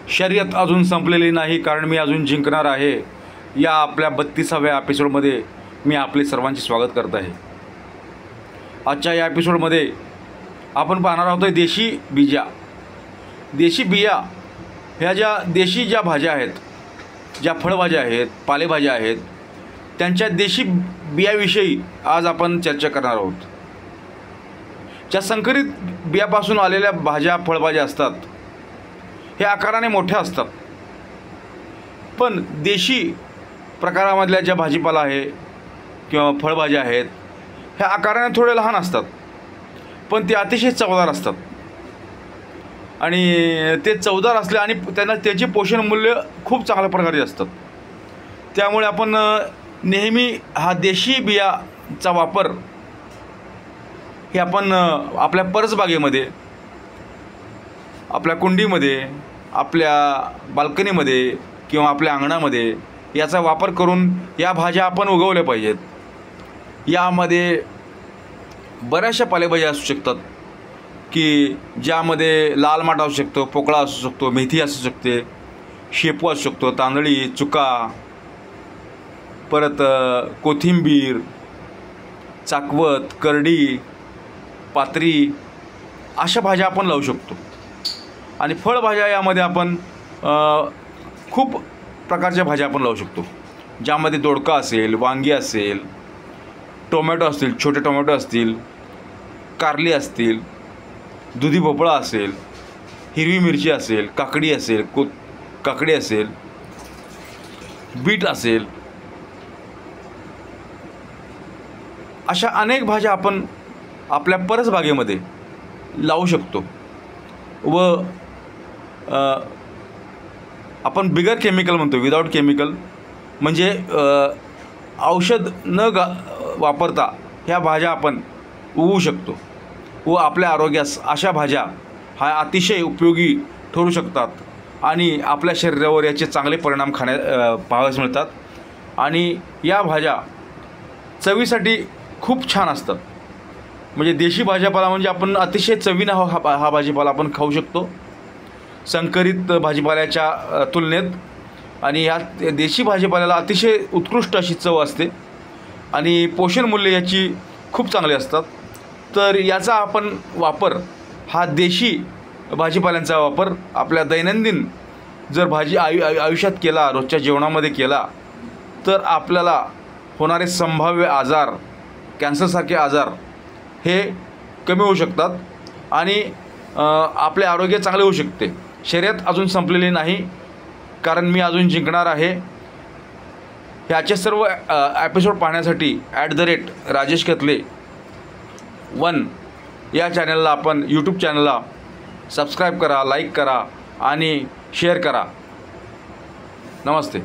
शर्यत अजून संपलेली नाही, कारण मी अजून जिंकणार आहे. या आपल्या 32व्या एपिसोडमध्ये मी आपले सर्वांचे स्वागत करत आहे. आजच्या या एपिसोडमध्ये आपण पाहणार आहोत देशी बिया. देशी बिया ह्या ज्या देशी ज्या भाज्या आहेत, ज्या फळभाज्या आहेत, पालेभाज्या आहेत, त्यांच्या देशी बियाविषयी आज आपण चर्चा करणार आहोत. ज्या संकरित बियापासून आलेल्या भाज्या फळभाज्या असतात हे आकाराने मोठ्या असतात, पण देशी प्रकारामधल्या ज्या भाजीपाला आहे किंवा फळभाज्या आहेत ह्या आकाराने थोडे लहान असतात, पण ते अतिशय चवदार असतात. आणि ते चवदार असले आणि त्यांना त्याची पोषण मूल्य खूप चांगल्या प्रकारे असतात. त्यामुळे आपण नेहमी हा देशी बियाचा वापर हे आपण आपल्या परसबागेमध्ये, आपल्या कुंडीमध्ये, आपल्या बाल्कनीमध्ये किंवा आपल्या अंगणामध्ये याचा वापर करून या भाज्या आपण उगवल्या पाहिजेत. यामध्ये बऱ्याचशा पालेभाज्या असू शकतात की ज्यामध्ये लाल माठ असू शकतो, पोकळा असू शकतो, मेथी असू शकते, शेपू असू शकतो, तांदळी, चुका, परत कोथिंबीर, चाकवत, करडी, पात्री अशा भाज्या आपण लावू शकतो. आणि फळभाज्या यामध्ये आपण खूप प्रकारच्या भाज्या आपण लावू शकतो, ज्यामध्ये दोडका असेल, वांगी असेल, टोमॅटो असतील, छोटे टोमॅटो असतील, कारली असतील, दुधी भोपळा असेल, हिरवी मिरची असेल, काकडी असेल, काकडी असेल, बीट असेल, अशा अनेक भाज्या आपण आपल्या परसबागेमध्ये लावू शकतो. व आपण बिगर केमिकल म्हणतो, विदाऊट केमिकल, म्हणजे औषध न वापरता ह्या भाज्या आपण उगवू शकतो. व आपल्या आरोग्यास अशा भाज्या हा अतिशय उपयोगी ठरू शकतात आणि आपल्या शरीरावर याचे चांगले परिणाम पाहावयास मिळतात. आणि या भाज्या चवीसाठी खूप छान असतात. म्हणजे देशी भाजीपाला म्हणजे आपण अतिशय चवीनं हा भाजीपाला आपण खाऊ शकतो संकरित भाजीपाल्याच्या तुलनेत. आणि ह्या देशी भाजीपाल्याला अतिशय उत्कृष्ट अशी चव असते आणि पोषण मूल्य याची खूप चांगली असतात. तर याचा आपण वापर, हा देशी भाजीपाल्यांचा वापर आपल्या दैनंदिन जर आयुष्यात केला, रोजच्या जेवणामध्ये केला, तर आपल्याला होणारे संभाव्य आजार, कॅन्सरसारखे आजार हे कमी होऊ शकतात आणि आपले आरोग्य चांगले होऊ शकते. शर्यत अजून संपलेली नाही, कारण मी अजून जिंकणार आहे. ह्याचे सर्व एपिसोड पाहण्यासाठी @राजेश कतले 1 या चॅनलला, आपण यूट्यूब चॅनलला सबस्क्राईब करा, लाईक करा आणि शेअर करा. नमस्ते.